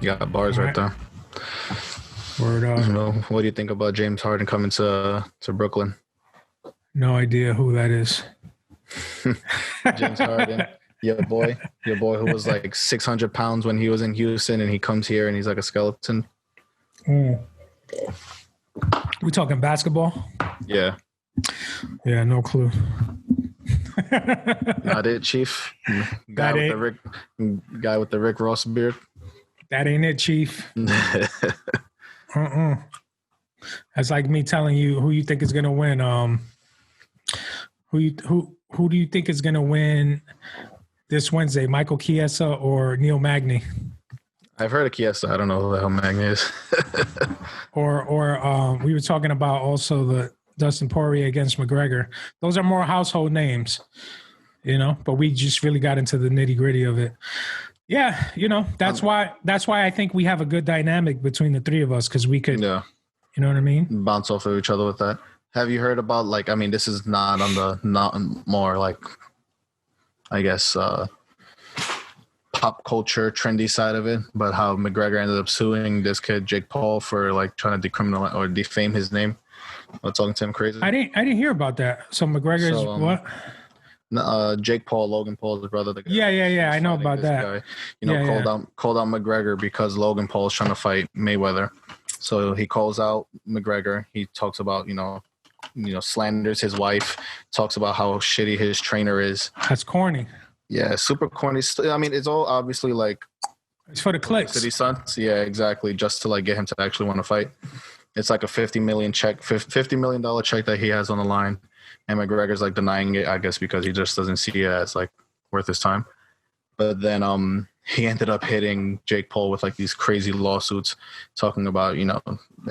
You got bars right there. Word up. You know, what do you think about James Harden coming to Brooklyn? No idea who that is. James Harden, your boy who was like 600 pounds when he was in Houston, and he comes here and he's like a skeleton. We talking basketball? Yeah. Yeah, no clue. Not it, Chief. Guy with the Rick Ross beard. That ain't it, Chief. That's like me telling you who you think is gonna win. Who do you think is gonna win this Wednesday? Michael Chiesa or Neil Magny? I've heard of Chiesa. I don't know who the hell Magny is. or we were talking about also the Dustin Poirier against McGregor. Those are more household names, you know. But we just really got into the nitty gritty of it. Yeah, you know, that's why I think we have a good dynamic between the three of us, because we could, you know what I mean, bounce off of each other with that. Have you heard about, like, I mean, this is not more like, I guess, pop culture trendy side of it, but how McGregor ended up suing this kid Jake Paul for like trying to decriminalize or defame his name, or talking to him crazy. I didn't hear about that. So McGregor's what? Jake Paul, Logan Paul's brother. The guy yeah. I know about that. Guy, you know, called out McGregor because Logan Paul is trying to fight Mayweather. So he calls out McGregor. He talks about, you know, slanders his wife. Talks about how shitty his trainer is. That's corny. Yeah, super corny. I mean, it's all obviously like it's for the clicks. City Sons. Yeah, exactly. Just to like get him to actually want to fight. It's like a $50 million check that he has on the line. And McGregor's like denying it, I guess, because he just doesn't see it as like worth his time. But then he ended up hitting Jake Paul with like these crazy lawsuits, talking about, you know,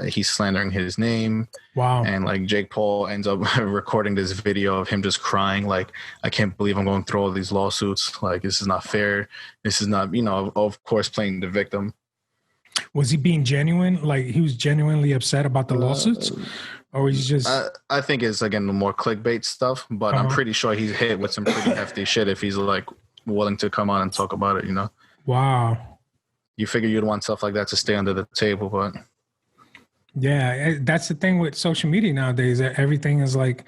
he's slandering his name. Wow. And like Jake Paul ends up recording this video of him just crying, like, I can't believe I'm going through all these lawsuits. Like, this is not fair. This is not, you know, of course, playing the victim. Was he being genuine? Like, he was genuinely upset about the lawsuits? Or he's just... I think it's, again, the more clickbait stuff, but I'm pretty sure he's hit with some pretty hefty shit if he's, like, willing to come on and talk about it, you know? Wow. You figure you'd want stuff like that to stay under the table, but... Yeah, that's the thing with social media nowadays. That everything is like,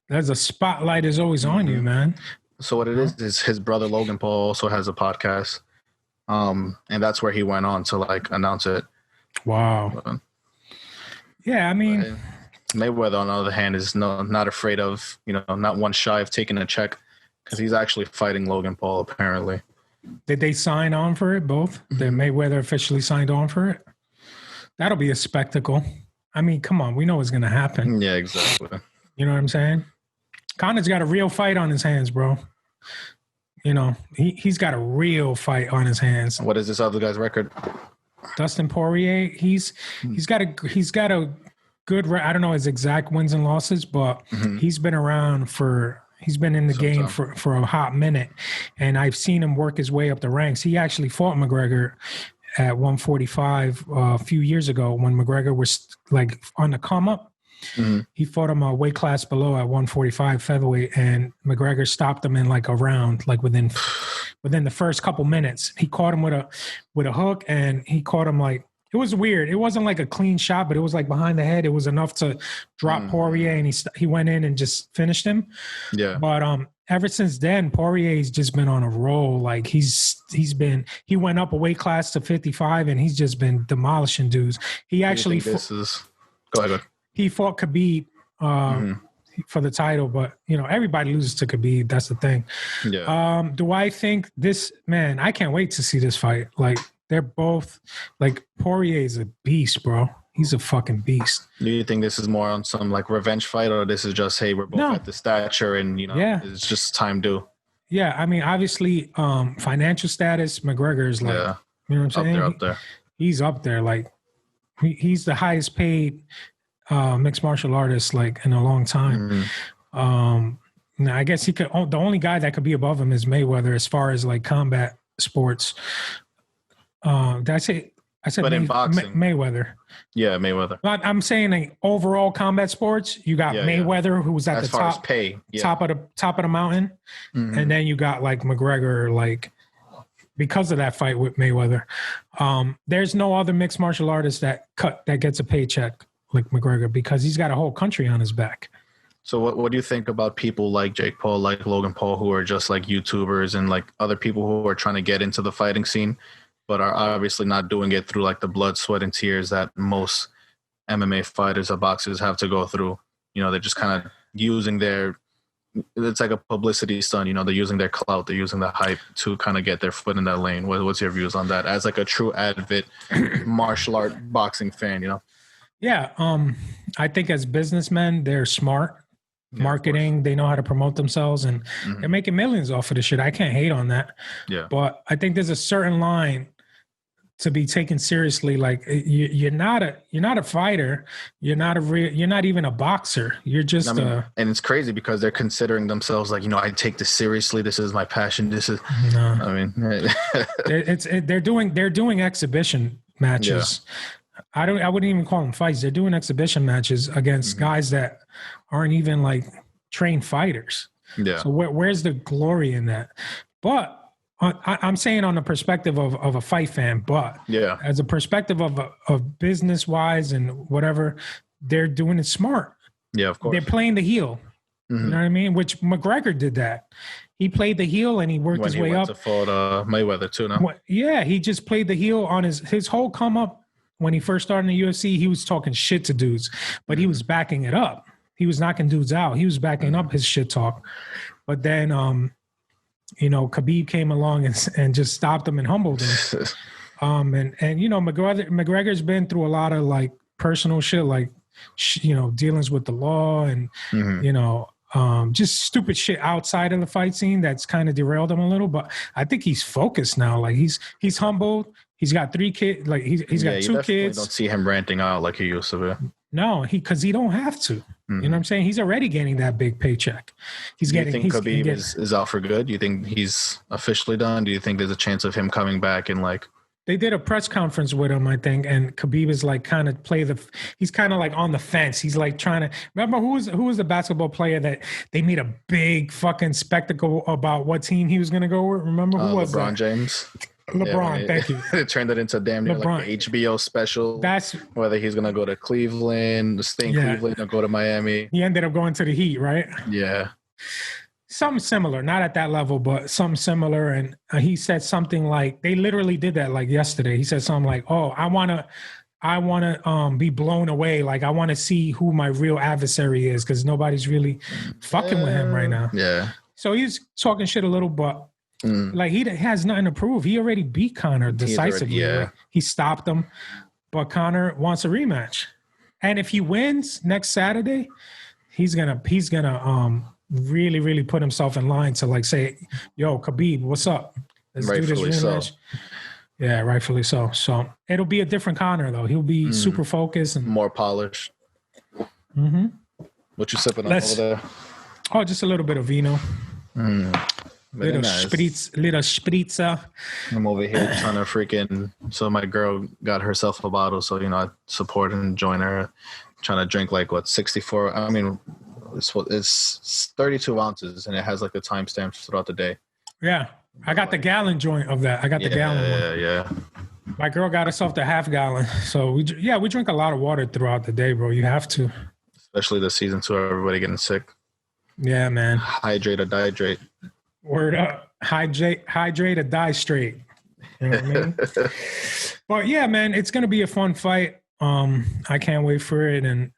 there's a spotlight is always on you, man. So what it is his brother Logan Paul also has a podcast. And that's where he went on to, like, announce it. Wow. Yeah, I mean... Mayweather, on the other hand, is not afraid of, you know, not one shy of taking a check, because he's actually fighting Logan Paul, apparently. Did they sign on for it, both? Did Mayweather officially signed on for it? That'll be a spectacle. I mean, come on. We know what's going to happen. Yeah, exactly. You know what I'm saying? Connor's got a real fight on his hands, bro. You know, he's got a real fight on his hands. What is this other guy's record? Dustin Poirier, he's got a good, I don't know his exact wins and losses, but he's been around he's been in the game for a hot minute, and I've seen him work his way up the ranks. He actually fought McGregor at 145 a few years ago when McGregor was like on the come up. He fought him a weight class below at 145 featherweight, and McGregor stopped him in like a round, like within the first couple minutes. He caught him with a hook, and he caught him like, it was weird. It wasn't like a clean shot, but it was like behind the head. It was enough to drop Poirier, and he went in and just finished him. Yeah. But ever since then, Poirier's just been on a roll. Like he went up a weight class to 55, and he's just been demolishing dudes. He actually go ahead. He fought Khabib for the title, but you know, everybody loses to Khabib. That's the thing. Yeah. Do I think this, man? I can't wait to see this fight. Like, they're both, like, Poirier's a beast, bro. He's a fucking beast. Do you think this is more on some like revenge fight, or this is just, hey, we're both at the stature and, you know, it's just time due? Yeah, I mean, obviously, financial status, McGregor is like, you know what I'm saying? Up there. He's up there. Like, he's the highest paid mixed martial artist, like, in a long time. Now, I guess the only guy that could be above him is Mayweather as far as like combat sports. Did I say? I said, but in boxing, Mayweather. Yeah, Mayweather. But I'm saying like overall combat sports, you got Mayweather, who was at the top, top of the mountain, and then you got like McGregor, like because of that fight with Mayweather. There's no other mixed martial artist that gets a paycheck like McGregor, because he's got a whole country on his back. So what do you think about people like Jake Paul, like Logan Paul, who are just like YouTubers and like other people who are trying to get into the fighting scene, but are obviously not doing it through like the blood, sweat, and tears that most MMA fighters or boxers have to go through? You know, they're just kind of using it's like a publicity stunt. You know, they're using their clout, they're using the hype to kind of get their foot in that lane. What's your views on that as like a true avid martial art boxing fan, you know? Yeah. I think as businessmen, they're smart. Marketing, they know how to promote themselves, and they're making millions off of the shit. I can't hate on that. Yeah. But I think there's a certain line to be taken seriously. Like you're not a fighter. You're not even a boxer. You're just and it's crazy because they're considering themselves like, you know, I take this seriously. This is my passion. This is, no. I mean, they're doing exhibition matches. Yeah. I wouldn't even call them fights. They're doing exhibition matches against guys that aren't even like trained fighters. Yeah. So where's the glory in that? But I'm saying on the perspective of a fight fan, but yeah, as a perspective of business wise and whatever, they're doing it smart. Yeah, of course. They're playing the heel. You know what I mean? Which McGregor did that. He played the heel and he worked his way up. To fought Mayweather too, no? Yeah, he just played the heel on his whole come up. When he first started in the UFC, he was talking shit to dudes, but he was backing it up. He was knocking dudes out. He was backing up his shit talk. But then, you know, Khabib came along and just stopped him and humbled him. And you know, McGregor's been through a lot of like personal shit, like, you know, dealings with the law and, you know, just stupid shit outside of the fight scene that's kind of derailed him a little. But I think he's focused now. Like he's humbled. He's got 3 kids. Like he's got 2 kids. Don't see him ranting out like he used to be. No, because he don't have to. You know what I'm saying? He's already getting that big paycheck. Do you think Khabib is out for good? Do you think he's officially done? Do you think there's a chance of him coming back and like? They did a press conference with him, I think, and Khabib is like kind of he's kind of like on the fence. He's like trying to remember who was the basketball player that they made a big fucking spectacle about what team he was going to go with? Remember who was LeBron that? James. LeBron, thank you. It turned it into damn near like an HBO special. That's whether he's gonna go to Cleveland, stay in Cleveland, or go to Miami. He ended up going to the Heat, right? Yeah. Something similar, not at that level, but something similar. And he said something like, they literally did that like yesterday. He said something like, "Oh, I wanna be blown away. Like I want to see who my real adversary is because nobody's really fucking with him right now." Yeah. So he's talking shit a little, but. Like he has nothing to prove. He already beat Conor decisively. Like, he stopped him, but Conor wants a rematch. And if he wins next Saturday, he's gonna really, really put himself in line to like say, "Yo, Khabib, what's up? Let's do this rematch." So. Yeah, rightfully so. So it'll be a different Conor though. He'll be super focused and more polished. What you sipping on over there? Oh, just a little bit of vino. Little spritzer. I'm over here trying to so my girl got herself a bottle, so, you know, I support and join her. Trying to drink like, 64? I mean, it's 32 ounces, and it has like the timestamps throughout the day. Yeah. I got the gallon joint of that. I got the gallon one. Yeah. My girl got herself the half gallon. So, we drink a lot of water throughout the day, bro. You have to. Especially this season, too. Everybody getting sick. Yeah, man. Hydrate or dihydrate. Word up. Hydrate or die straight. You know what I mean? But yeah, man, it's gonna be a fun fight. I can't wait for it. And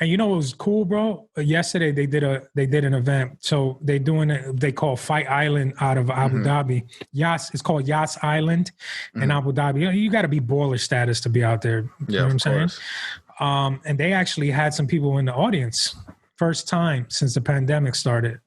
you know what was cool, bro? Yesterday they did an event. So they call Fight Island out of Abu Dhabi. It's called Yas Island in Abu Dhabi. You gotta be baller status to be out there. You know what I'm saying? And they actually had some people in the audience. First time since the pandemic started.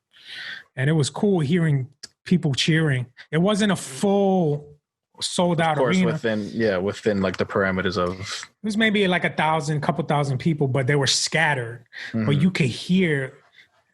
And it was cool hearing people cheering. It wasn't a full sold out arena. Within like the parameters of. It was maybe like couple thousand people, but they were scattered. But you could hear.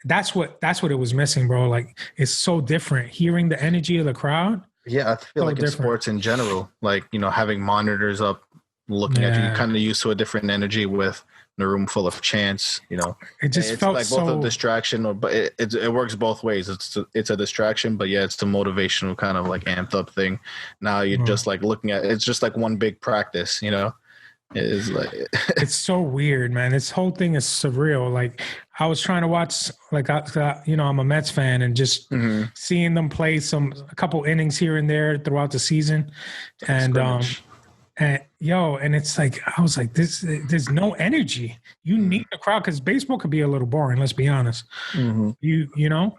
That's what it was missing, bro. Like it's so different hearing the energy of the crowd. Yeah, I feel like in sports in general, like, you know, having monitors up looking at you. You're kind of used to a different energy with a room full of chants. It just felt like both a distraction, but it works both ways. It's a distraction, but yeah, it's the motivational kind of like amped up thing. Now you're just like looking at it's just like one big practice. It is like it's so weird, man. This whole thing is surreal. Like I was trying to watch, like I'm a Mets fan, and just seeing them play a couple innings here and there throughout the season, and it's like I was like, there's no energy. You need the crowd because baseball could be a little boring. Let's be honest. But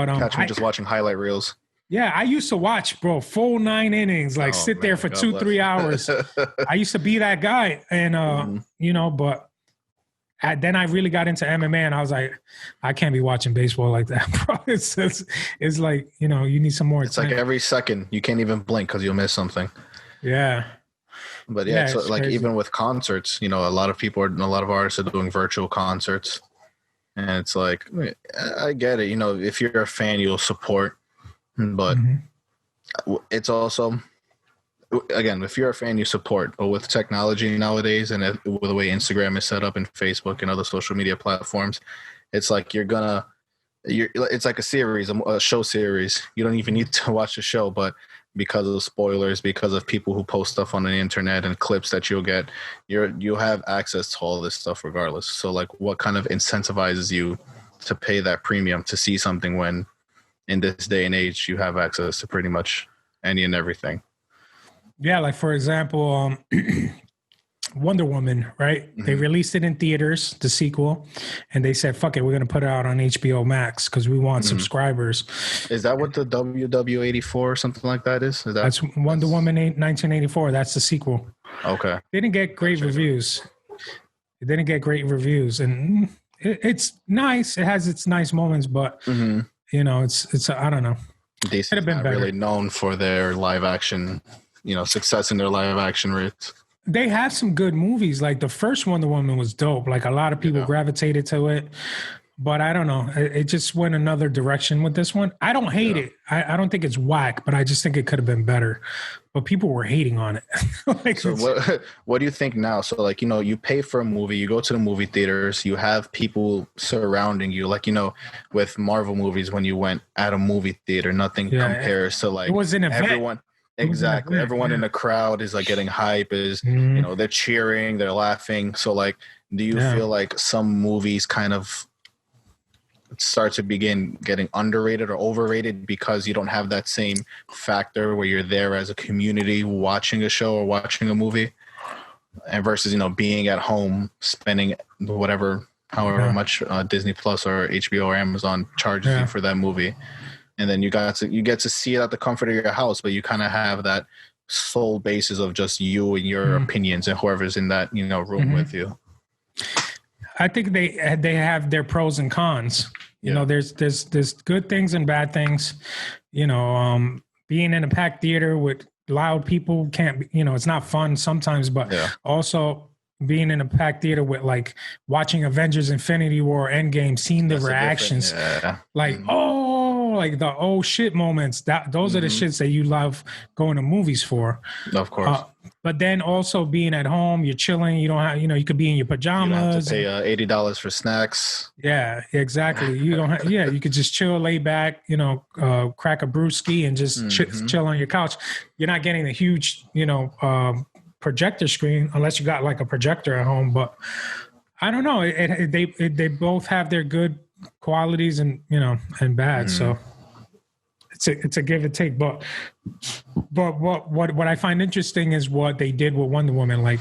catch me just watching highlight reels. Yeah, I used to watch, bro, full 9 innings, like sit there for 2-3 hours. I used to be that guy. And, but then I really got into MMA and I was like, I can't be watching baseball like that, bro. It's like, you need some more. It's like every second you can't even blink because you'll miss something. Yeah. But yeah, so like crazy. Even with concerts, a lot of artists are doing virtual concerts. And it's like, I get it. If you're a fan, you'll support. But it's also, again, if you're a fan, you support. But with technology nowadays and with the way Instagram is set up and Facebook and other social media platforms, it's like it's like a series, a show series. You don't even need to watch the show, but because of spoilers, because of people who post stuff on the internet and clips that you'll get, you'll have access to all this stuff regardless. So like, what kind of incentivizes you to pay that premium to see something when in this day and age, you have access to pretty much any and everything? Yeah, like for example, Wonder Woman, right? They released it in theaters, the sequel, and they said, fuck it, we're going to put it out on HBO Max because we want subscribers. Is that what the WW84 or something like that is? That's Wonder Woman 1984. That's the sequel. Okay. They didn't get great reviews. It didn't get great reviews. And it's nice. It has its nice moments, but... it's I don't know. DC's not better. Really known for their live action, success in their live action rates. They have some good movies. Like the first Wonder Woman was dope. Like a lot of people gravitated to it. But I don't know. It just went another direction with this one. I don't hate it. I don't think it's whack, but I just think it could have been better. But people were hating on it. So what do you think now? So like, you pay for a movie, you go to the movie theaters, you have people surrounding you. Like, with Marvel movies, when you went at a movie theater, nothing compares to like it was an event. Everyone. Exactly. Everyone in the crowd is like getting hype, they're cheering, they're laughing. So like, do you feel like some movies kind of start to begin getting underrated or overrated because you don't have that same factor where you're there as a community watching a show or watching a movie, and versus being at home spending however much Disney Plus or HBO or Amazon charges you for that movie, and then you get to see it at the comfort of your house, but you kind of have that sole basis of just you and your opinions and whoever's in that room with you. I think they have their pros and cons. There's good things and bad things. Being in a packed theater with loud people can't be, it's not fun sometimes, but also being in a packed theater with like watching Avengers Infinity War Endgame, seeing the reactions, like the oh shit moments. Those are the shits that you love going to movies for. Of course. But then also being at home, you're chilling. You don't have, you could be in your pajamas. You don't have to pay $80 for snacks. Yeah, exactly. You don't have, you could just chill, lay back, crack a brewski and just chill on your couch. You're not getting a huge, projector screen unless you got like a projector at home. But I don't know. They both have their good qualities and and bad. So it's a give and take. But what I find interesting is what they did with Wonder Woman. Like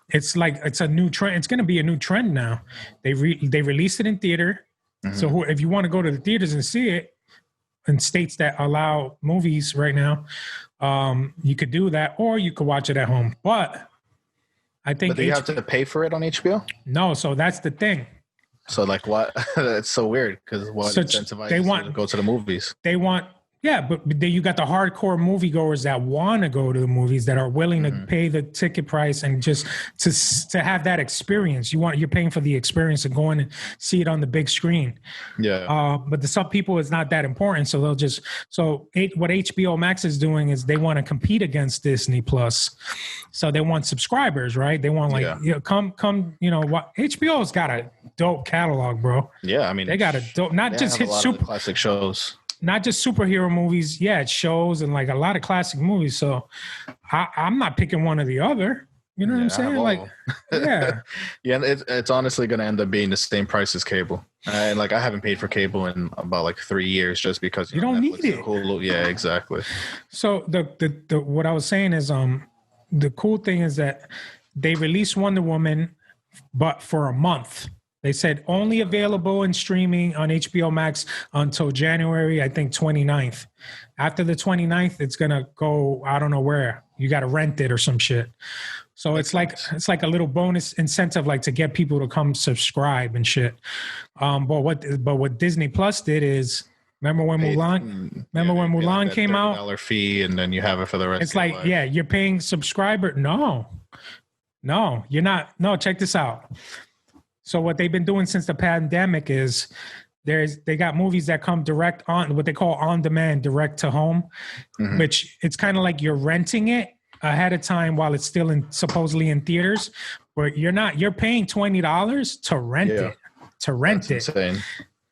it's a new trend. It's going to be a new trend now. They released it in theater. So if you want to go to the theaters and see it in states that allow movies right now, you could do that, or you could watch it at home. But I think do you have to pay for it on HBO? No. So that's the thing. So like what? It's so weird because what incentivizes you to go to the movies? They want Yeah, but then you got the hardcore moviegoers that want to go to the movies, that are willing to pay the ticket price and just to have that experience. You're paying for the experience of going and see it on the big screen. Yeah. But to some people, it's not that important, so they'll just what HBO Max is doing is they want to compete against Disney Plus, so they want subscribers, right? They want come, HBO's got a dope catalog, bro. Yeah, I mean, they got a dope, not just hit super classic shows. Not just superhero movies. Yeah, it shows and like a lot of classic movies. So I'm not picking one or the other. You know what I'm saying? Like, yeah. Yeah, it's honestly going to end up being the same price as cable. And like, I haven't paid for cable in about like 3 years just because you don't Netflix need it. Hulu. Yeah, exactly. So the what I was saying is the cool thing is that they released Wonder Woman, but for a month. They said only available in streaming on HBO Max until January, I think 29th. After the 29th, it's going to go, I don't know where. You got to rent it or some shit. So it's like a little bonus incentive, like to get people to come subscribe and shit. But what Disney Plus did is, remember when Mulan came out? $30 fee, and then you have it for the rest. It's like, yeah, you're paying subscriber. No, you're not. No, check this out. So what they've been doing since the pandemic is they got movies that come direct on what they call on demand, direct to home, which it's kind of like you're renting it ahead of time while it's still supposedly in theaters, but you're paying $20 to rent it. That's insane.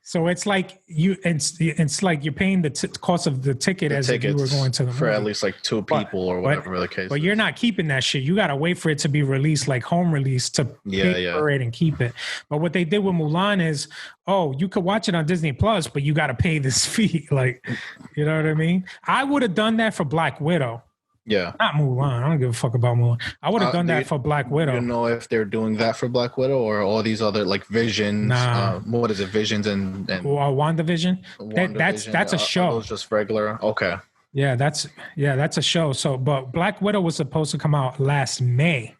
So it's like it's like you're paying the cost of the ticket as if you were going to the movie. For at least like 2 people or whatever the case. But you're not keeping that shit. You got to wait for it to be released, like home release, to pay for it and keep it. But what they did with Mulan is, you could watch it on Disney Plus, but you got to pay this fee. Like, you know what I mean? I would have done that for Black Widow. Yeah. Not Mulan. I don't give a fuck about Mulan. I would have done that for Black Widow. You don't know if they're doing that for Black Widow or all these other like Visions. Nah. What is it? Visions and WandaVision? That's a show. Are those just regular? Okay. Yeah, that's a show. So, but Black Widow was supposed to come out last May.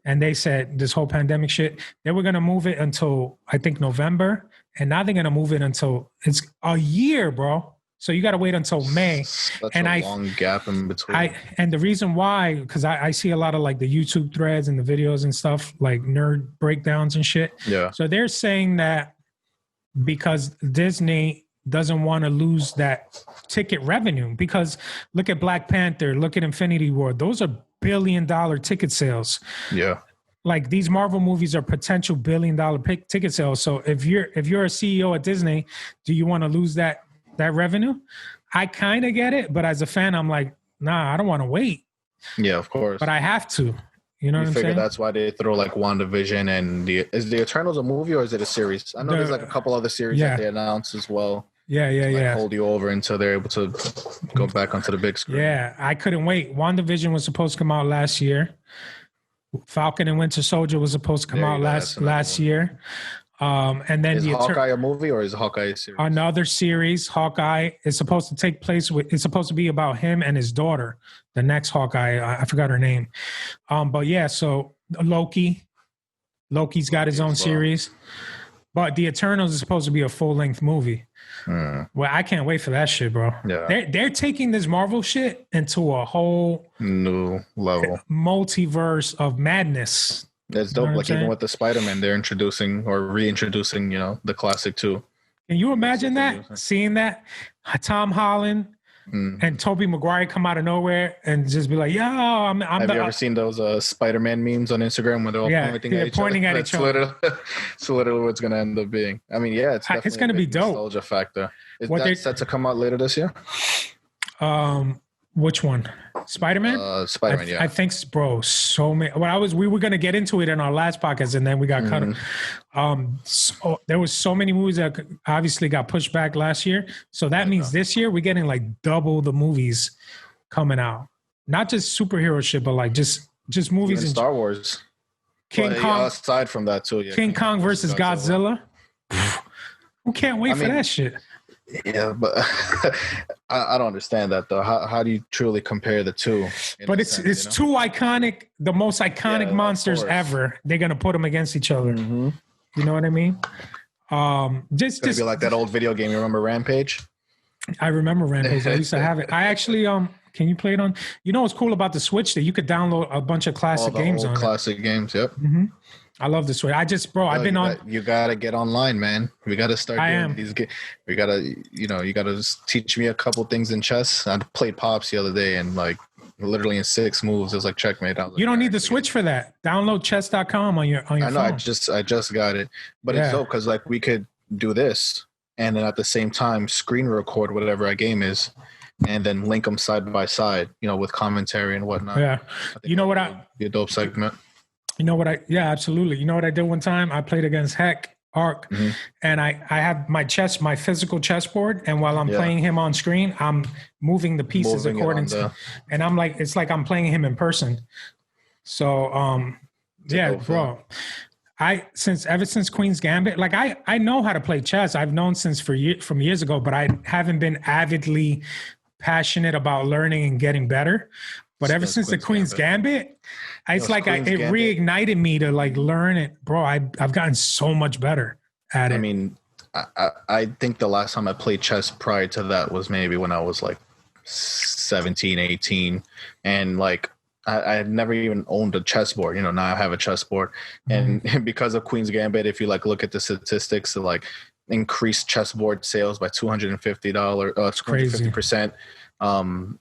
And they said this whole pandemic shit, they were going to move it until I think November. And now they're going to move it until it's a year, bro. So you got to wait until May. That's a long gap in between. And the reason why, because I see a lot of like the YouTube threads and the videos and stuff, like nerd breakdowns and shit. Yeah. So they're saying that because Disney doesn't want to lose that ticket revenue, because look at Black Panther, look at Infinity War. Those are $1 billion ticket sales. Yeah. Like these Marvel movies are potential $1 billion ticket sales. So if you're a CEO at Disney, do you want to lose that revenue? I kind of get it, but as a fan, I'm like, nah, I don't want to wait. Yeah, of course. But I have to. You know what I'm saying? That's why they throw like WandaVision and is the Eternals a movie or is it a series? I know there's like a couple other series that they announced as well. Yeah. Hold you over until they're able to go back onto the big screen. Yeah, I couldn't wait. WandaVision was supposed to come out last year. Falcon and Winter Soldier was supposed to come out last year. And then is Hawkeye a movie or is Hawkeye a series? Another series. Hawkeye is supposed to take place it's supposed to be about him and his daughter. The next Hawkeye, I forgot her name. But yeah, so Loki's got his own series. But The Eternals is supposed to be a full-length movie. Well, I can't wait for that shit, bro. Yeah. They're taking this Marvel shit into a whole new level, multiverse of madness. That's dope. Like even with the Spider-Man, they're introducing or reintroducing, the classic too. Can you imagine that? Seeing that Tom Holland and Tobey Maguire come out of nowhere and just be like, "Yo, I'm." Have you ever seen those Spider-Man memes on Instagram where they're all pointing at each other? It's literally what's going to end up being. I mean, yeah, it's going to be dope. Nostalgia factor. Is that set to come out later this year? Which one? Spider-Man? Spider-Man, yeah. I think, bro, so many. We were going to get into it in our last podcast, and then we got cut. There was so many movies that obviously got pushed back last year. So that means this year we're getting like double the movies coming out. Not just superhero shit, but like just movies. Even Star Wars. King Kong. Aside from that too, yeah. King Kong versus Godzilla. Who can't wait for that shit? Yeah, but I don't understand that though. How do you truly compare the two? But it's two iconic, the most iconic monsters ever. They're gonna put them against each other. Mm-hmm. You know what I mean? Just be like that old video game. You remember Rampage? I remember Rampage. I used to have it. I actually can you play it on? You know what's cool about the Switch? That you could download a bunch of All classic the games old on it. classic games. Yep. I love the Switch. I've been on. You gotta get online, man. We gotta start I doing am. these. We gotta, you gotta just teach me a couple things in chess. I played Pops the other day, and like literally in 6 moves, it was like checkmate. You don't need the Switch for that. Download chess.com on your I know. phone. I just got it, but it's dope because like we could do this, and then at the same time screen record whatever our game is, and then link them side by side, with commentary and whatnot. Yeah. You know what be a dope segment. You know what yeah, absolutely. You know what I did one time? I played against Arc, and I have my physical chessboard, and while I'm playing him on screen, I'm moving the pieces according to, and I'm like, it's like I'm playing him in person. So, bro. Ever since Queen's Gambit, like I know how to play chess. I've known from years ago, but I haven't been avidly passionate about learning and getting better. But ever since the Queen's Gambit, it's like it reignited me to like learn it, bro. I've gotten so much better at it. I mean, I think the last time I played chess prior to that was maybe when I was like 17, 18, and like I had never even owned a chessboard. Now I have a chessboard, and because of Queen's Gambit, if you like look at the statistics, to like increased chessboard sales by $250, 250%.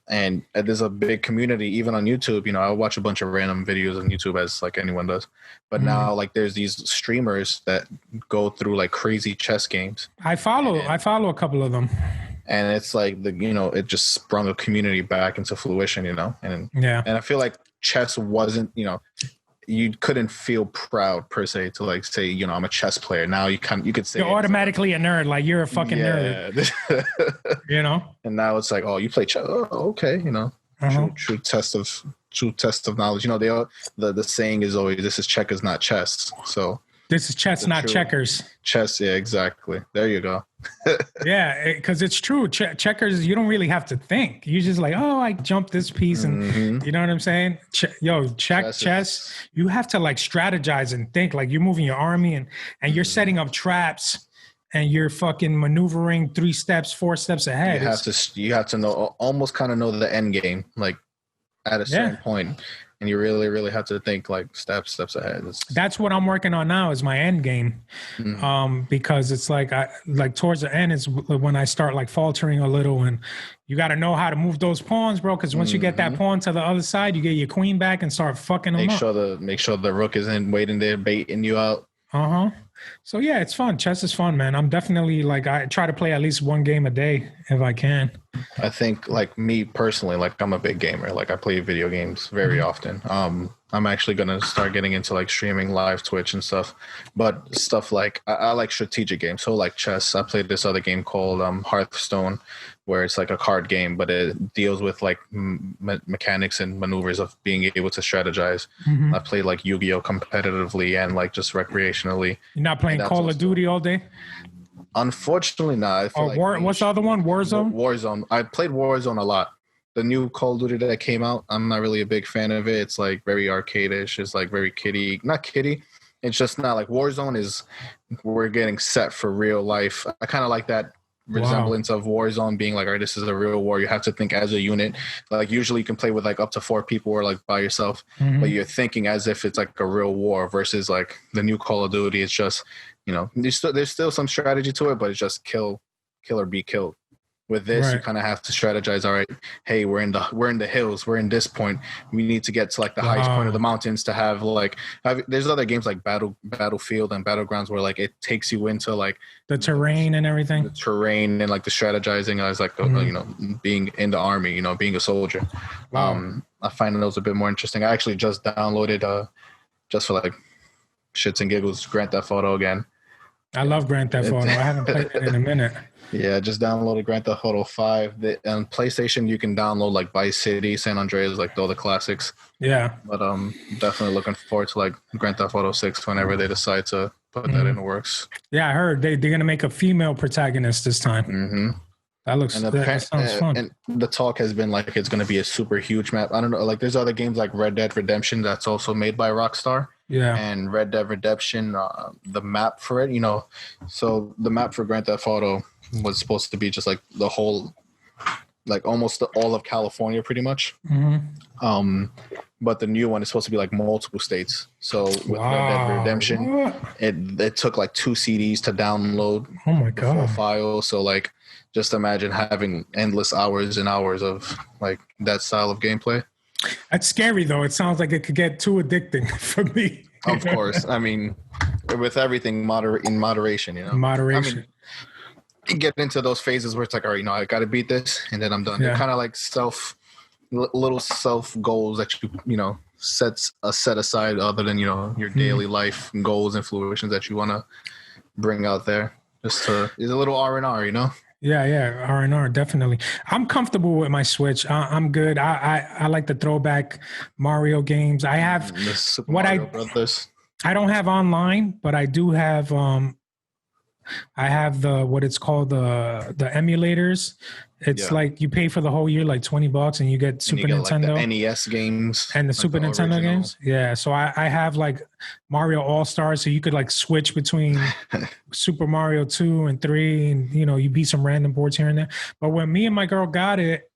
And there's a big community even on YouTube. I watch a bunch of random videos on YouTube as like anyone does, but now like there's these streamers that go through like crazy chess games. I follow a couple of them, and it's like it just sprung a community back into fruition, and I feel like chess wasn't, you couldn't feel proud per se to like say, I'm a chess player. Now you could say you're automatically a nerd, like you're a fucking nerd. And now it's like, oh, you play chess. Oh, okay, true test of knowledge. The saying is always, this is checkers, not chess. So this is chess, not checkers. Chess, yeah, exactly. There you go. Yeah, because it's true. Checkers, you don't really have to think. You just like, oh, I jumped this piece, and you know what I'm saying? Chess. You have to like strategize and think. Like you're moving your army, and you're setting up traps, and you're fucking maneuvering 3 steps, 4 steps ahead. You have to know, almost kind of know the end game, like at a certain point. And you really, really have to think like steps ahead. That's what I'm working on now is my end game, because it's like towards the end is when I start like faltering a little, and you got to know how to move those pawns, bro. Because once you get that pawn to the other side, you get your queen back and start fucking them up. Make sure the rook isn't waiting there baiting you out. So yeah, it's fun. Chess is fun, man. I'm definitely like, I try to play at least 1 game a day if I can. I think like me personally, like I'm a big gamer. Like I play video games very often. I'm actually going to start getting into like streaming live Twitch and stuff, but stuff like I like strategic games. So like chess, I played this other game called Hearthstone, where it's like a card game, but it deals with like mechanics and maneuvers of being able to strategize. I played like Yu-Gi-Oh competitively and like just recreationally. You're not playing Call of Duty all day? Unfortunately, not. What's the other one? Warzone? Warzone. I played Warzone a lot. The new Call of Duty that came out, I'm not really a big fan of it. It's like very arcade-ish. It's like very not kiddie. It's just not like Warzone we're getting set for real life. I kind of like that resemblance of Warzone being like, all right, this is a real war. You have to think as a unit. Like usually you can play with like up to 4 people or like by yourself, but you're thinking as if it's like a real war versus like the new Call of Duty. It's just, there's still some strategy to it, but it's just kill or be killed. With this, you kind of have to strategize. All right, hey, we're in the hills. We're in this point. We need to get to like the highest point of the mountains to have there's other games like Battlefield and Battlegrounds where like it takes you into like the terrain and everything. The terrain and like the strategizing as like being in the army, being a soldier. I find those a bit more interesting. I actually just downloaded just for like shits and giggles Grand Theft Auto again. I love Grand Theft Auto. I haven't played it in a minute. Yeah, just downloaded Grand Theft Auto 5. On PlayStation, you can download like Vice City, San Andreas, like all the classics. Yeah. But definitely looking forward to like Grand Theft Auto 6 whenever they decide to put that in the works. Yeah, I heard they're going to make a female protagonist this time. That sounds fun. And the talk has been like it's going to be a super huge map. I don't know, like there's other games like Red Dead Redemption that's also made by Rockstar. Yeah. And Red Dead Redemption, the map for it, so the map for Grand Theft Auto was supposed to be just like the whole, like almost all of California, pretty much. But the new one is supposed to be like multiple states. So with Red Dead Redemption, it took like 2 CDs to download the full file. So like, just imagine having endless hours and hours of like that style of gameplay. That's scary though. It sounds like it could get too addicting for me. Of course. I mean, with everything in moderation, you know. Moderation. I mean, you get into those phases where it's like, all right, I got to beat this, and then I'm done. Yeah. They're kind of like little self goals that you set aside, other than your daily life goals and fruitions that you want to bring out there. It's a little R&R, Yeah, R&R, definitely. I'm comfortable with my Switch. I'm good. I like the throwback Mario games. I have Brothers. I don't have online, but I do have I have what it's called the emulators. It's like you pay for the whole year, like $20, and you get Nintendo, like the NES games, and the Super Nintendo games. Yeah, so I have like Mario All Stars, so you could like switch between Super Mario 2 and 3, and you beat some random boards here and there. But when me and my girl got it,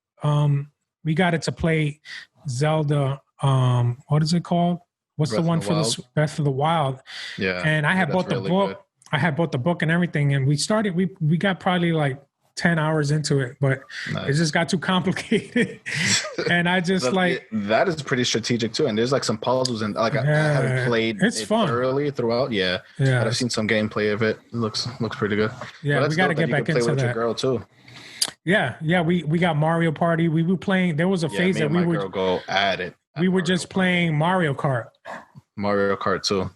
we got it to play Zelda. What is it called? What's the one for the Breath of the Wild? Yeah, and I had bought the book. Good. I had bought the book and everything, and we got probably like 10 hours into it, but it just got too complicated. And I just that is pretty strategic too. And there's like some puzzles, and like I haven't played it fun thoroughly throughout. Yeah. But I've seen some gameplay of it. It looks pretty good. Yeah, we got to get back into that. Your girl too. Yeah. We got Mario Party. We were playing. There was a phase that we would go at it. We were just playing Mario Kart. Mario Kart too.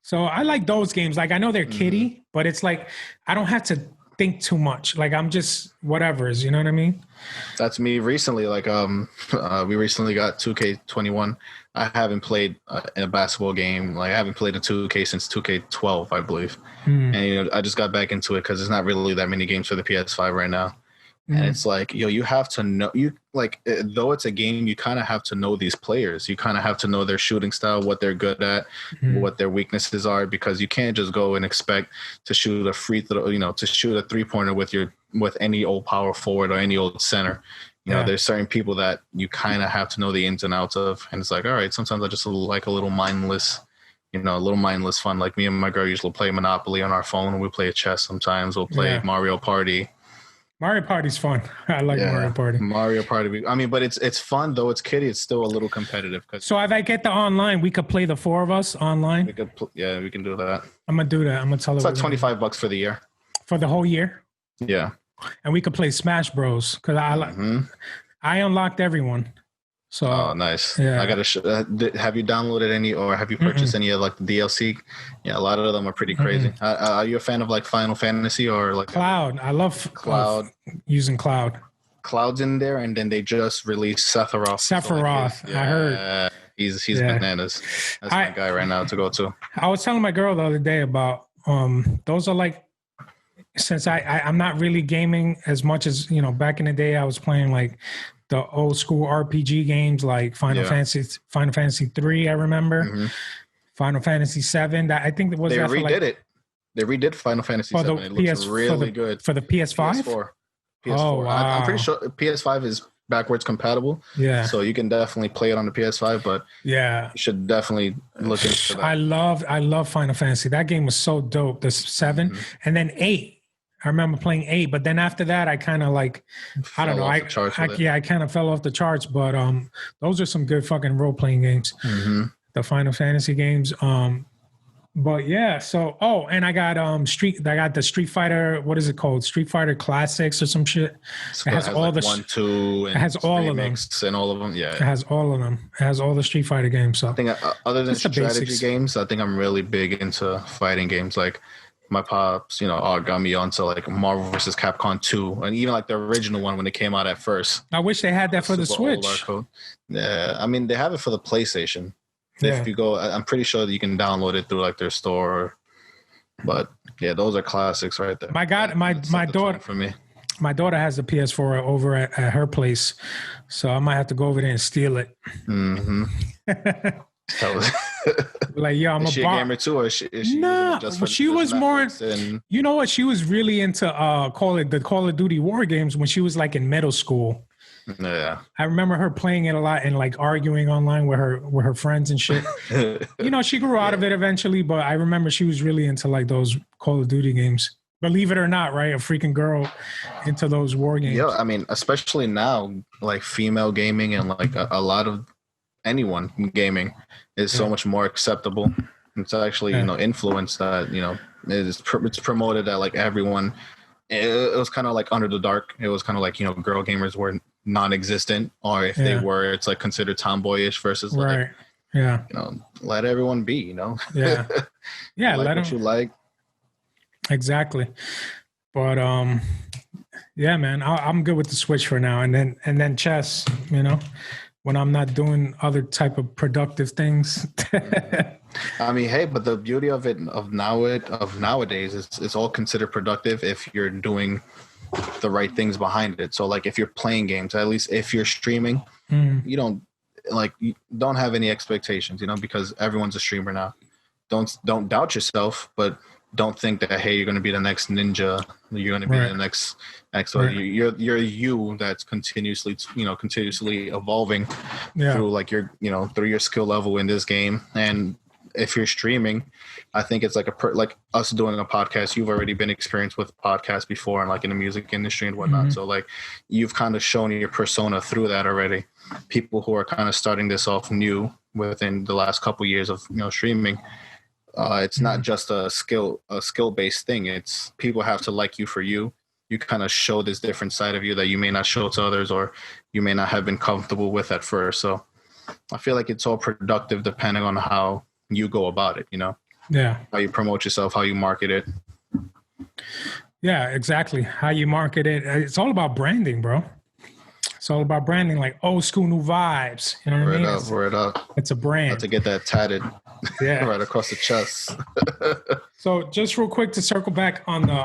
So I like those games. Like I know they're kiddie, but it's like I don't have to think too much. Like I'm just whatever's, you know what I mean? That's me recently. Like we recently got 2K21. I haven't played in a basketball game. Like I haven't played a 2K since 2K12, I believe. And I just got back into it because there's not really that many games for the PS5 right now. And it's like, you have to know, though it's a game, you kind of have to know these players. You kind of have to know their shooting style, what they're good at, what their weaknesses are, because you can't just go and expect to shoot a free throw, to shoot a 3-pointer with any old power forward or any old center. There's certain people that you kind of have to know the ins and outs of. And it's like, all right, sometimes I just like a little mindless, fun. Like me and my girl usually play Monopoly on our phone, and we play chess sometimes. We'll play Mario Party. Mario Party's fun. I like Mario Party. Mario Party. I mean, but it's fun though. It's kiddie. It's still a little competitive. So if I get the online, we could play the 4 of us online. We can do that. I'm gonna do that. I'm gonna tell her. It's like $25 for the year. For the whole year. Yeah. And we could play Smash Bros. Because I unlocked everyone. So nice. Yeah. I gotta. Have you downloaded any, or have you purchased any of like the DLC? Yeah, a lot of them are pretty crazy. Are you a fan of like Final Fantasy or like Cloud? I love Cloud. Using Cloud. Cloud's in there, and then they just released Sephiroth. I heard. He's bananas. That's my guy right now to go to. I was telling my girl the other day about those are like, since I'm not really gaming as much as back in the day. I was playing like the old school RPG games like Final Fantasy 3. I remember Final Fantasy 7. I think it was. They redid it. They redid Final Fantasy 7. It looks really good for the PS5. PS4. Oh wow! I'm pretty sure PS5 is backwards compatible. Yeah. So you can definitely play it on the PS5, but you should definitely look into that. I love Final Fantasy. That game was so dope. The 7 and then 8. I remember playing 8, but then after that, I kind of like, I don't know. I kind of fell off the charts, but those are some good fucking role-playing games. The Final Fantasy games. But yeah, so, and I got the Street Fighter, what is it called? Street Fighter Classics or some shit. It has all like 1, 2, and it has all of them. And all of them, yeah. It has all of them. It has all the Street Fighter games. So I think other than strategy games, I think I'm really big into fighting games. Like, my pops, got me onto like Marvel vs. Capcom 2, and even like the original one when it came out at first. I wish they had that for the Switch. Yeah, I mean they have it for the PlayStation. If you go, I'm pretty sure that you can download it through like their store. But yeah, those are classics right there. My daughter for me. My daughter has a PS4 over at her place, so I might have to go over there and steal it. So, Like, yeah, I'm is a she a gamer too, or is she using Nah, it just for she just was more. Netflix and You know what? She was really into the Call of Duty war games when she was like in middle school. yeah. I remember her playing it a lot and like arguing online with her friends and shit. You know, she grew out of it eventually, but I remember she was really into like those Call of Duty games. Believe it or not, right? A freaking girl into those war games. Yeah, I mean, especially now, like female gaming and like a lot of anyone gaming is so much more acceptable. It's actually influence that it's promoted that like everyone. It was kind of like under the dark. It was kind of like girl gamers were non-existent, or if they were, it's like considered tomboyish versus like let everyone be. Yeah, like let what you like. Exactly, but yeah, man, I'm good with the Switch for now, and then chess. When I'm not doing other type of productive things. I mean, hey, but the beauty of it of nowadays is it's all considered productive if you're doing the right things behind it. So like if you're playing games, at least if you're streaming, you don't have any expectations, because everyone's a streamer now. Don't doubt yourself, but don't think that hey, you're going to be the next ninja. You're going to be the next. So you're you that's continuously evolving through like through your skill level in this game. And if you're streaming, I think it's like like us doing a podcast. You've already been experienced with podcasts before, and like in the music industry and whatnot. So like you've kind of shown your persona through that already. People who are kind of starting this off new within the last couple years of streaming. It's not just a skill based thing. It's people have to like you for you. You kind of show this different side of you that you may not show to others, or you may not have been comfortable with at first. So I feel like it's all productive depending on how you go about it, how you promote yourself, how you market it. Yeah, exactly. How you market it. It's all about branding, bro. It's all about branding, like old school, new vibes. You know what I mean? Word up. It's a brand. Have to get that tatted right across the chest. So just real quick to circle back on the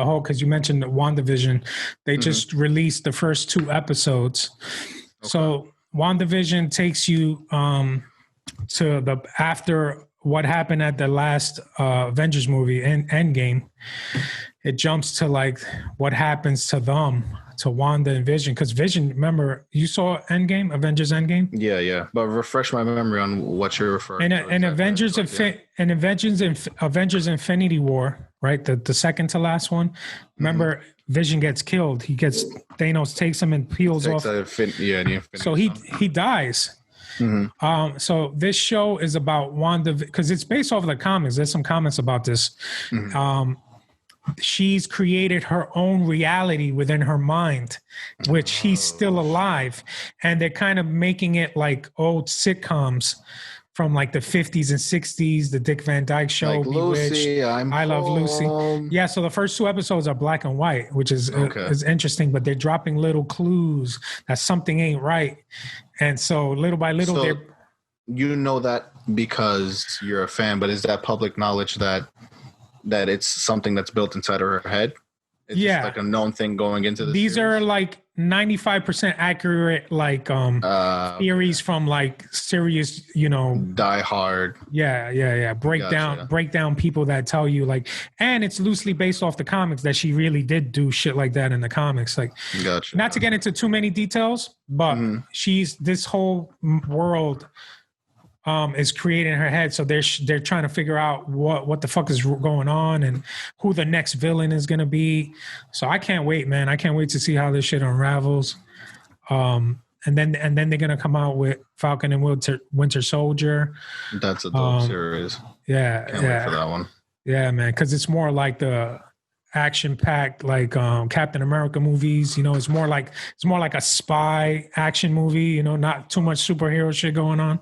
whole, because you mentioned WandaVision, they just released the first 2 episodes. Okay. So WandaVision takes you to after what happened at the last Avengers movie, Endgame. It jumps to like what happens to them, to Wanda and Vision, because Vision, remember, you saw Avengers Endgame? Yeah. But refresh my memory on what you're referring to. And Avengers Infinity War, right? The second to last one. Remember, Vision gets killed. Thanos takes him and peels off. So he dies. So this show is about Wanda, because it's based off of the comics. There's some comments about this. She's created her own reality within her mind, which he's still alive. And they're kind of making it like old sitcoms from like the 50s and 60s, the Dick Van Dyke Show, like Lucy, I Love Lucy. Yeah, so the first 2 episodes are black and white, which is interesting, but they're dropping little clues that something ain't right. And so little by little, you know that because you're a fan, but is that public knowledge that it's something that's built inside of her head? It's just like a known thing going into this. These are like 95% accurate, like theories from like serious, Die Hard. Yeah. Break down people that tell you like, and it's loosely based off the comics that she really did do shit like that in the comics. Like, not to get into too many details, but this whole world is created in her head. So they're trying to figure out what the fuck is going on and who the next villain is going to be. So I can't wait, man. I can't wait to see how this shit unravels. And then they're going to come out with Falcon and Winter Soldier. That's a dope series. Yeah. Can't wait for that one. Yeah, man. Cause it's more like the action-packed, like Captain America movies. It's more like a spy action movie, not too much superhero shit going on.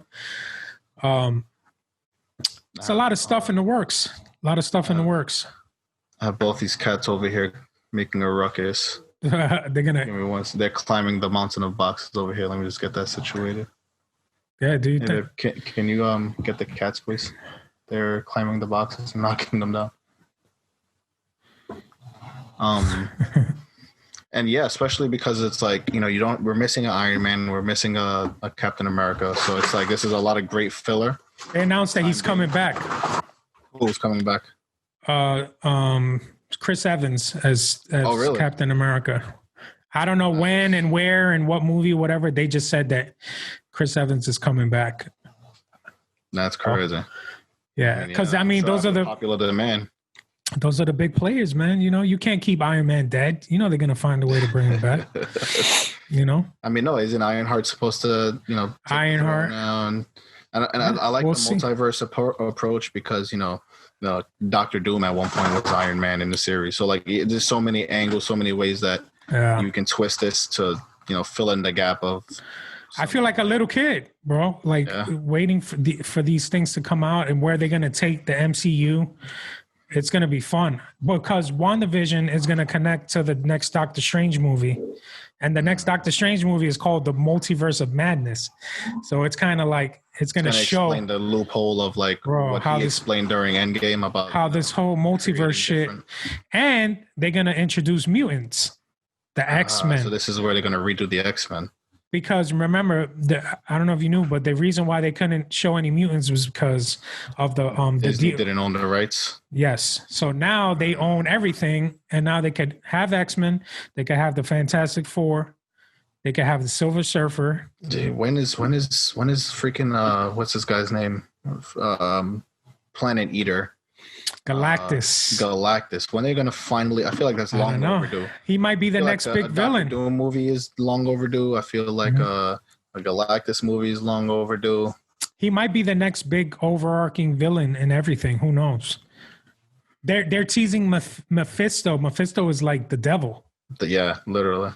It's a lot of stuff in the works. I have both these cats over here making a ruckus. They're climbing the mountain of boxes over here. Let me just get that situated. Yeah, dude. Can you get the cats, please? They're climbing the boxes and knocking them down. And yeah, especially because it's like, we're missing an Iron Man, we're missing a Captain America. So it's like, this is a lot of great filler. They announced that he's coming back. Who's coming back? Chris Evans as really? Captain America. I don't know when and where and what movie, whatever. They just said that Chris Evans is coming back. That's crazy. Yeah, because those are the popular demand. Those are the big players, man. You can't keep Iron Man dead. They're gonna find a way to bring him back. No, isn't Ironheart supposed to, Ironheart? And I like the multiverse approach because Doctor Doom at one point was Iron Man in the series. So like, there's so many angles, so many ways that you can twist this to fill in the gap of. I feel like a little kid, bro. Like waiting for these things to come out and where they're gonna take the MCU. It's going to be fun because WandaVision is going to connect to the next Doctor Strange movie. And the next Doctor Strange movie is called The Multiverse of Madness. So it's kind of like, it's going to show. Explain the loophole of like what he explained during Endgame about how this whole multiverse shit. And they're going to introduce mutants, the X-Men. So this is where they're going to redo the X-Men. Because remember, I don't know if you knew, but the reason why they couldn't show any mutants was because of the Disney didn't own the rights. Yes, so now they own everything, and now they could have X-Men, they could have the Fantastic Four, they could have the Silver Surfer. Dude, when is freaking what's this guy's name? Planet Eater. Galactus. When are they going to finally? I feel like that's long overdue. He might be the next big villain. The Doom movie is long overdue. I feel like a Galactus movie is long overdue. He might be the next big overarching villain in everything. Who knows? They're teasing Mephisto. Mephisto is like the devil. Yeah, literally.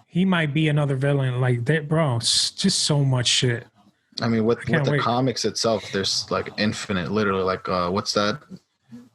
He might be another villain. Like that, bro. It's just so much shit. With the comics itself, there's like infinite. Literally, like what's that?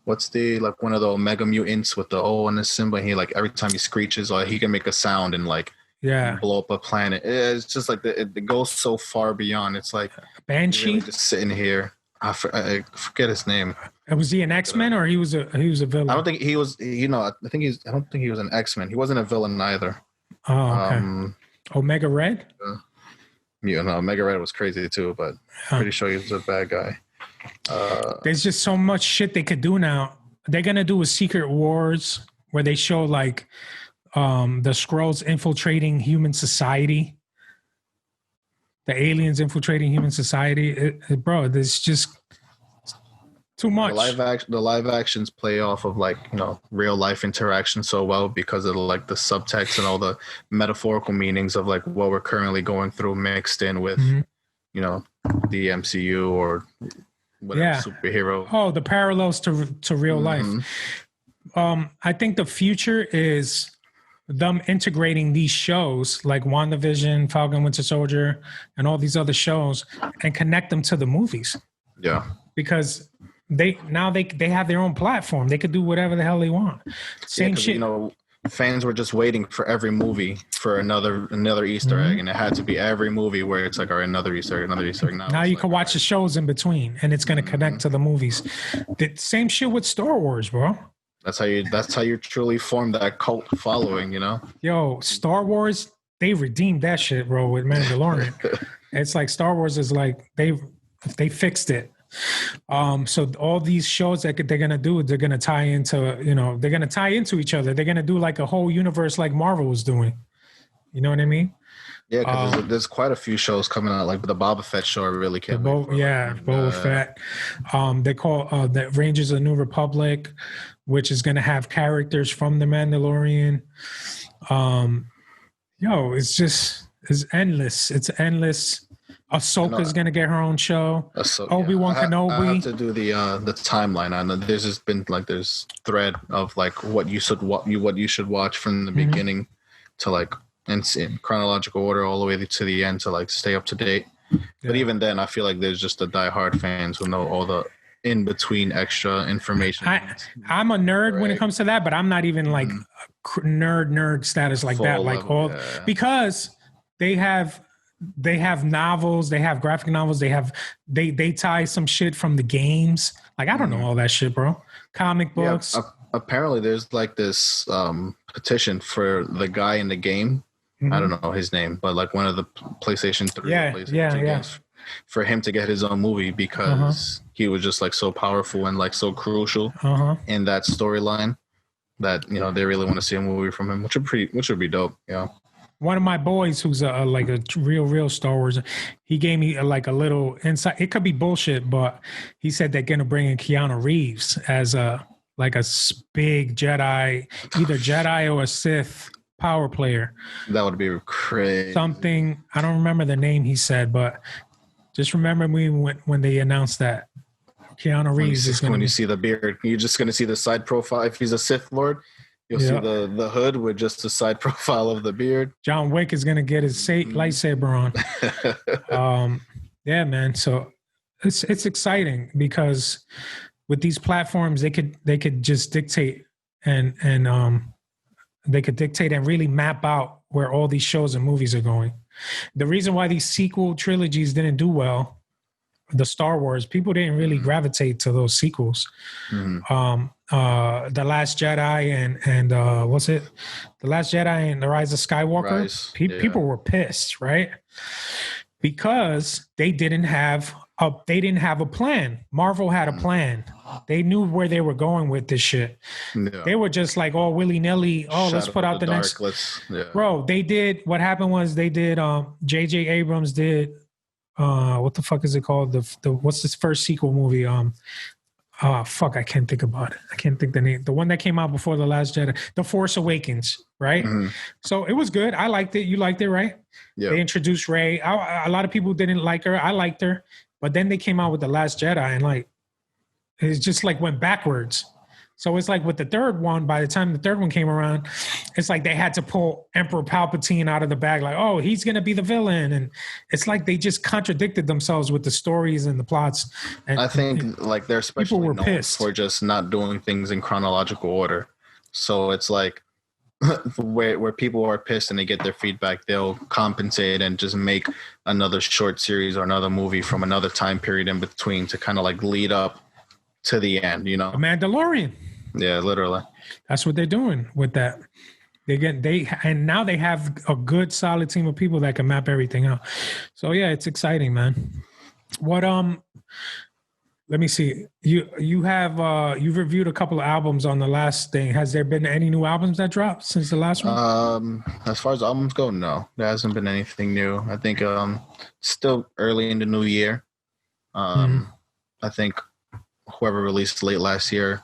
What's the like one of the Omega mutants with the O on the symbol? He like every time he screeches, or he can make a sound and like blow up a planet. It's just like it goes so far beyond. It's like Banshee really just sitting here. I forget his name. Was he an X-Men or he was a villain? I don't think he was. I don't think he was an X-Men. He wasn't a villain either. Oh, okay. Omega Red. Omega Red was crazy too, but pretty sure he was a bad guy. There's just so much shit they could do now. They're gonna do a Secret Wars where they show like the Skrulls infiltrating human society, the aliens infiltrating human society. Bro, there's just too much. The live actions play off of like real life interaction so well because of like the subtext and all the metaphorical meanings of like what we're currently going through mixed in with the MCU or whatever superhero. Oh, the parallels to real life. I think the future is them integrating these shows like WandaVision, Falcon Winter Soldier, and all these other shows and connect them to the movies. Yeah. Because they have their own platform. They could do whatever the hell they want. Same shit. Fans were just waiting for every movie for another Easter egg, and it had to be every movie where it's like, all right, another Easter egg. Now you can watch the shows in between, and it's going to connect to the movies. The same shit with Star Wars, bro. That's how you truly form that cult following, Yo, Star Wars, they redeemed that shit, bro, with Mandalorian. It's like Star Wars is like they fixed it. So all these shows that they're gonna do, they're gonna tie into they're gonna tie into each other. They're gonna do like a whole universe like Marvel was doing. You know what I mean? Yeah, because there's quite a few shows coming out, like the Boba Fett show. I really can't wait for. Boba Fett. They call the Rangers of the New Republic, which is gonna have characters from the Mandalorian. It's endless. It's endless. Ahsoka's gonna get her own show. Obi-Wan Kenobi. I have to do the timeline on it. There's just been like there's thread of like what you should watch from the beginning to like in chronological order all the way to the end to like stay up to date. Yeah. But even then, I feel like there's just the diehard fans who know all the in between extra information. I'm a nerd when it comes to that, but I'm not even like nerd status like full that. Like level, because they have novels, they have graphic novels, they tie some shit from the games. Like I don't know all that shit, bro. Comic books. apparently there's like this petition for the guy in the game. I don't know his name, but like one of the PlayStation 3 or PlayStation 2 games, for him to get his own movie because he was just like so powerful and like so crucial in that storyline that, you know, they really want to see a movie from him, which would be dope. Yeah. One of my boys who's like a real Star Wars, he gave me like a little insight. It could be bullshit, but he said they're going to bring in Keanu Reeves as a big Jedi, either Jedi or a Sith power player. That would be crazy. Something, I don't remember the name he said, but just remember me when they announced that Keanu Reeves is going to. When you see the beard, you're just going to see the side profile. If he's a Sith Lord, you'll see the hood with just the side profile of the beard. John Wick is going to get his lightsaber on. Yeah, man. So it's exciting because with these platforms, they could just dictate and they could dictate and really map out where all these shows and movies are going. The reason why these sequel trilogies didn't do well, the Star Wars, people didn't really gravitate to those sequels. The Last Jedi and what's it? The Last Jedi and The Rise of Skywalker. People were pissed, right? Because they didn't have a plan. Marvel had a plan. They knew where they were going with this shit. Yeah. They were just like all willy-nilly. Oh, let's put out the next. Bro, they did. What happened was they did. J.J. Abrams did. What the fuck is it called? The what's this first sequel movie? Fuck, I can't think about it. I can't think the name. The one that came out before The Last Jedi, The Force Awakens, right? So it was good. I liked it. You liked it, right? Yeah. They introduced Rey. A lot of people didn't like her. I liked her. But then they came out with The Last Jedi and like, it just like went backwards. So it's like with the third one, by the time the third one came around, it's like they had to pull Emperor Palpatine out of the bag. Like, oh, he's going to be the villain. And it's like they just contradicted themselves with the stories and the plots. And I think like they're especially known for just not doing things in chronological order. So it's like where people are pissed and they get their feedback, they'll compensate and just make another short series or another movie from another time period in between to kind of like lead up to the end, you know? A Mandalorian. Yeah, literally. That's what they're doing with that. And now they have a good solid team of people that can map everything out. So yeah, it's exciting, man. What let me see. You have you've reviewed a couple of albums on the last thing. Has there been any new albums that dropped since the last one? As far as albums go, no. There hasn't been anything new. I think still early in the new year. I think whoever released late last year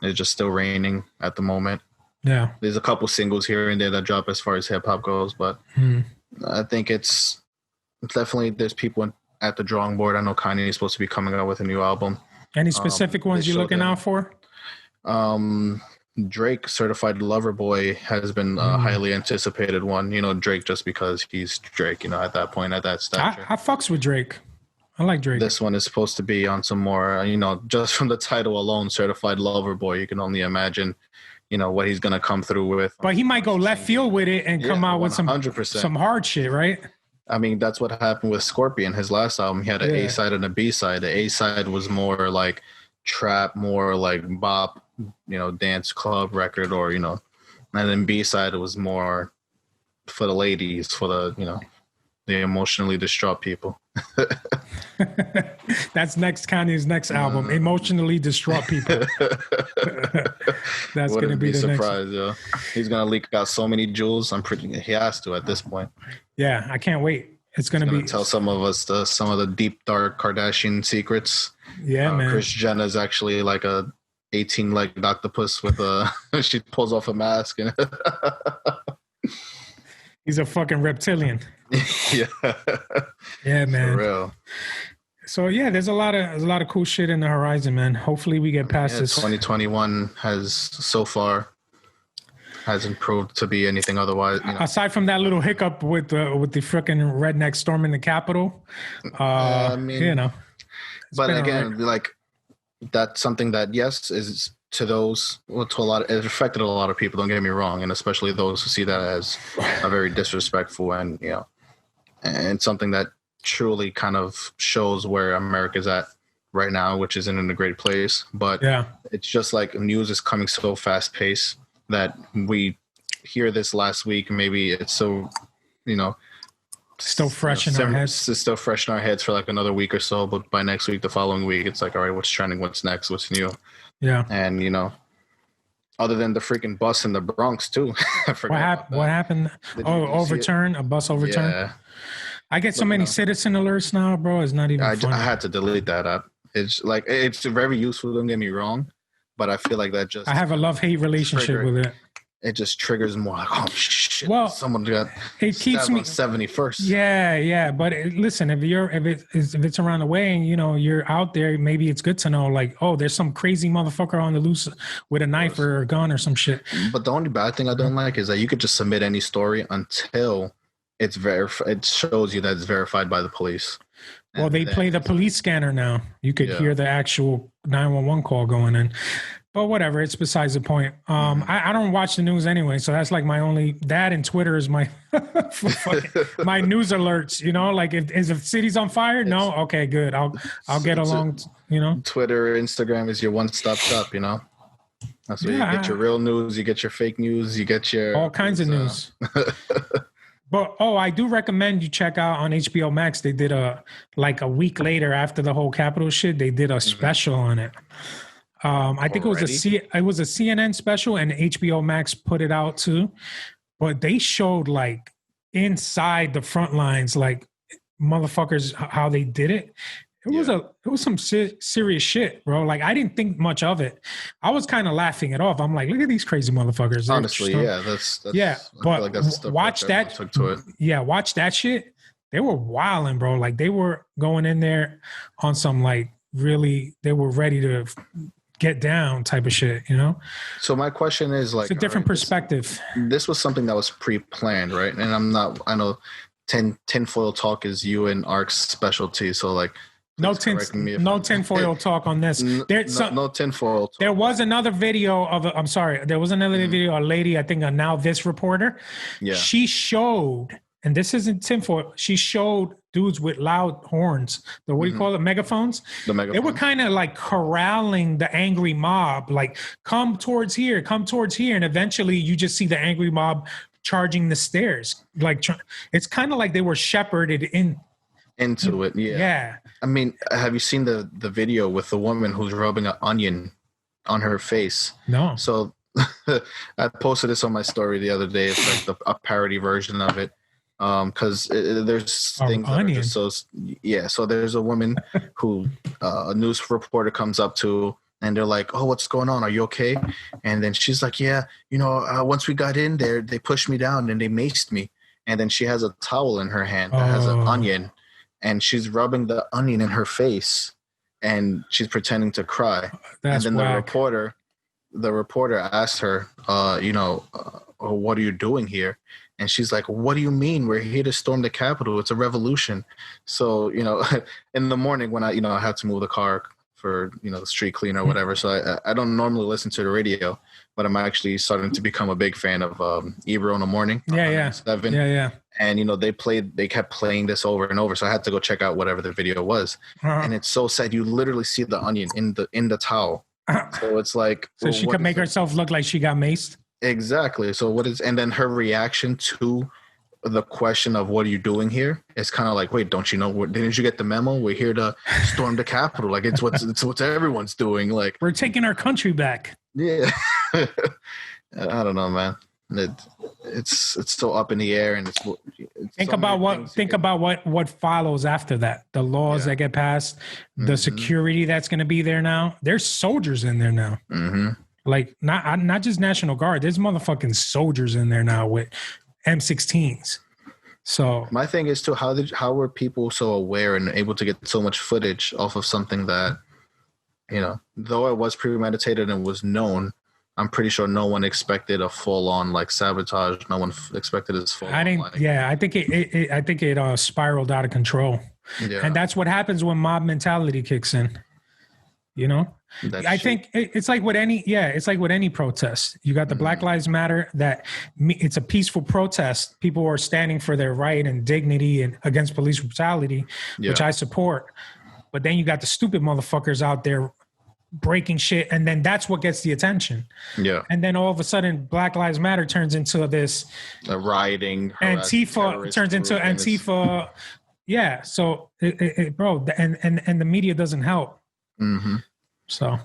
is just still reigning at the moment. Yeah. There's a couple singles here and there that drop as far as hip hop goes, but I think it's definitely there's people at the drawing board. I know Kanye is supposed to be coming out with a new album. Any specific ones you're looking out for? Drake, Certified Lover Boy, has been a highly anticipated one. You know, Drake just because he's Drake, you know, at that point, at that stature. I fucks with Drake. I like Drake. This one is supposed to be on some more, you know, just from the title alone, Certified Lover Boy, you can only imagine, you know, what he's going to come through with. But he might go left field with it and come out with some hard shit, right? I mean, that's what happened with Scorpion, his last album. He had an A-side and a B-side. The A-side was more like trap, more like bop, you know, dance club record, or, you know, and then B-side was more for the ladies, for the, you know, the emotionally distraught people. That's Kanye's next album, Emotionally Distraught People. That's going to be the surprise, yo. He's going to leak out so many jewels. He has to at this point. Yeah, I can't wait. It's going to be tell some of us some of the deep dark Kardashian secrets. Yeah, man. Kris Jenner's actually like a 18-legged octopus with she pulls off a mask and he's a fucking reptilian. Yeah. Yeah, man. For real. So yeah, there's a lot of cool shit in the horizon, man. Hopefully we get past this. 2021 has so far hasn't proved to be anything otherwise. You know. Aside from that little hiccup with the freaking redneck storming the Capitol, I mean, you know. But again, like that's something that is to those, to a lot, it affected a lot of people. Don't get me wrong, and especially those who see that as a very disrespectful and, you know, and something that truly kind of shows where America's at right now, which isn't in a great place. But it's just like news is coming so fast paced that we hear this last week. Maybe it's so, still fresh in our heads. It's still fresh in our heads for like another week or so. But by next week, the following week, it's like, all right, what's trending? What's next? What's new? Yeah. And, other than the freaking bus in the Bronx too. What happened? Overturn, a bus overturn. Yeah. I get so many citizen alerts now, bro. It's not even funny. I had to delete that app. It's like, it's very useful. Don't get me wrong, but I feel like that just. I have a love-hate relationship with it. It just triggers more like, oh shit! Well, someone got it keeps me 71st. Yeah. But listen, if it's around the way and you're out there, maybe it's good to know like, oh, there's some crazy motherfucker on the loose with a knife or a gun or some shit. But the only bad thing I don't like is that you could just submit any story until it's it shows you that it's verified by the police. Well, they play the police scanner now. You could hear the actual 911 call going in. But whatever, it's besides the point. I don't watch the news anyway, so that's like my only. That and Twitter is my my news alerts. Like if the city's on fire, no, okay, good. I'll get along. Twitter, Instagram is your one-stop shop. That's where you get your real news, you get your fake news, you get your all kinds of news. But I do recommend you check out on HBO Max. They did a week later after the whole Capitol shit. They did a special on it. I think it was a CNN special and HBO Max put it out too, but they showed like inside the front lines, like motherfuckers, how they did it. It was some serious shit, bro. Like I didn't think much of it. I was kind of laughing it off. I'm like, look at these crazy motherfuckers. Honestly, that's but watch that. Took to it. Yeah, watch that shit. They were wilding, bro. Like they were going in there on some like really. They were ready to get down type of shit, So my question is like, it's a different perspective. This was something that was pre-planned, right? And I know tinfoil talk is you and Ark's specialty. So like, no tinfoil talk on this. No tinfoil talk. There was another video there was another video, a lady, I think a Now This reporter. Yeah. She showed, and this isn't tinfoil, she showed dudes with loud horns, what do you call it, megaphones? The megaphones. They were kind of like corralling the angry mob, like come towards here, and eventually you just see the angry mob charging the stairs. Like it's kind of like they were shepherded into it. Yeah. I mean, have you seen the video with the woman who's rubbing an onion on her face? No. So I posted this on my story the other day. It's like a parody version of it. Because there's things that are just so so there's a woman who a news reporter comes up to and they're like, oh, what's going on, are you okay? And then she's like, once we got in there they pushed me down and they maced me. And then she has a towel in her hand that has an onion and she's rubbing the onion in her face and she's pretending to cry. That's and then whack. the reporter asked her what are you doing here? And she's like, what do you mean? We're here to storm the Capitol. It's a revolution. So, in the morning when I have to move the car for, the street cleaner or whatever. So I don't normally listen to the radio, but I'm actually starting to become a big fan of Ebro in the morning. Yeah. And, they kept playing this over and over. So I had to go check out whatever the video was. And it's so sad. You literally see the onion in the towel. So it's like. So she could make herself look like she got maced? Exactly. So and then her reaction to the question of what are you doing here is kind of like, wait, don't you know? Didn't you get the memo? We're here to storm the Capitol. Like it's what everyone's doing. Like we're taking our country back. Yeah. I don't know, man. It's still up in the air, and think about what follows after that. The laws that get passed, the security that's going to be there now. There's soldiers in there now. Mm-hmm. Like not just National Guard. There's motherfucking soldiers in there now with M16s. So my thing is too, how were people so aware and able to get so much footage off of something that, though it was premeditated and was known, I'm pretty sure no one expected a full on like sabotage. No one expected this full. I think it spiraled out of control. Yeah. And that's what happens when mob mentality kicks in. I think it's like with any protest. You got the Black Lives Matter, that it's a peaceful protest. People are standing for their right and dignity and against police brutality, which I support. But then you got the stupid motherfuckers out there breaking shit, and then that's what gets the attention. Yeah. And then all of a sudden, Black Lives Matter turns into this rioting, Antifa turns into Antifa. Yeah. So, bro, and the media doesn't help. Mm-hmm. So,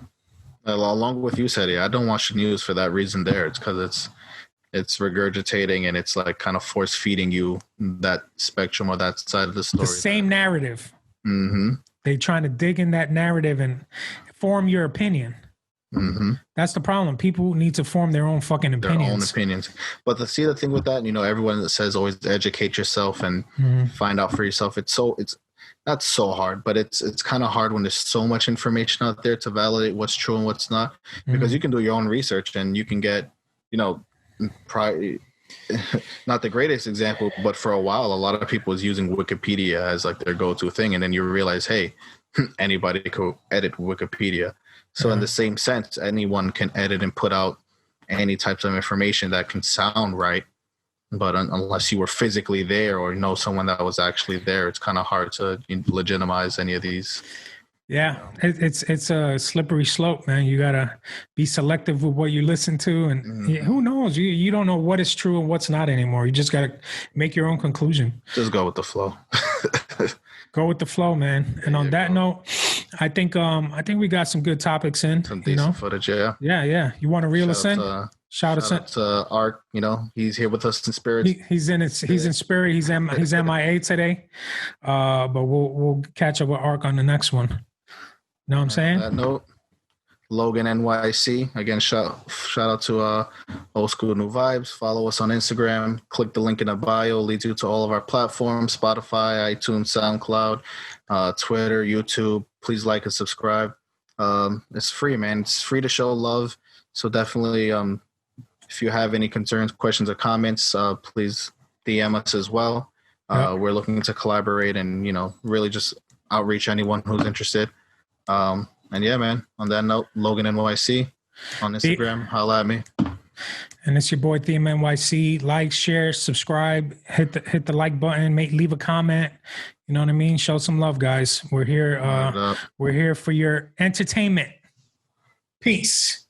along with you, Seti, I don't watch the news for that reason. There, it's because it's regurgitating and it's like kind of force feeding you that spectrum or that side of the story. The same narrative. Mm-hmm. They're trying to dig in that narrative and form your opinion. Mm-hmm. That's the problem. People need to form their own fucking opinions. Their own opinions. But the thing with that, everyone that says always educate yourself and find out for yourself. It's not so hard, but it's kind of hard when there's so much information out there to validate what's true and what's not. Because you can do your own research and you can get, probably not the greatest example, but for a while, a lot of people was using Wikipedia as like their go-to thing. And then you realize, hey, anybody could edit Wikipedia. So in the same sense, anyone can edit and put out any types of information that can sound right. But unless you were physically there or know someone that was actually there, it's kind of hard to legitimize any of these. Yeah, it's a slippery slope, man. You gotta be selective with what you listen to, and who knows? You don't know what is true and what's not anymore. You just gotta make your own conclusion. Just go with the flow. Go with the flow, man. And on that note, I think we got some good topics in. Some decent footage, yeah. Yeah. You want to reel us in? Shout out to Art. He's here with us in spirit. He's in spirit. He's MIA today. But we'll catch up with Ark on the next one. Know what I'm saying? On that note, Logan NYC. Again, shout out to Old School New Vibes. Follow us on Instagram. Click the link in the bio. Leads you to all of our platforms: Spotify, iTunes, SoundCloud, Twitter, YouTube. Please like and subscribe. It's free, man. It's free to show love. So definitely, if you have any concerns, questions, or comments, please DM us as well. We're looking to collaborate and really just outreach anyone who's interested. And yeah, man, on that note, Logan NYC on Instagram, holla at me. And it's your boy Theme NYC. Like, share, subscribe, hit the like button, leave a comment. You know what I mean? Show some love, guys. We're here. We're here for your entertainment. Peace.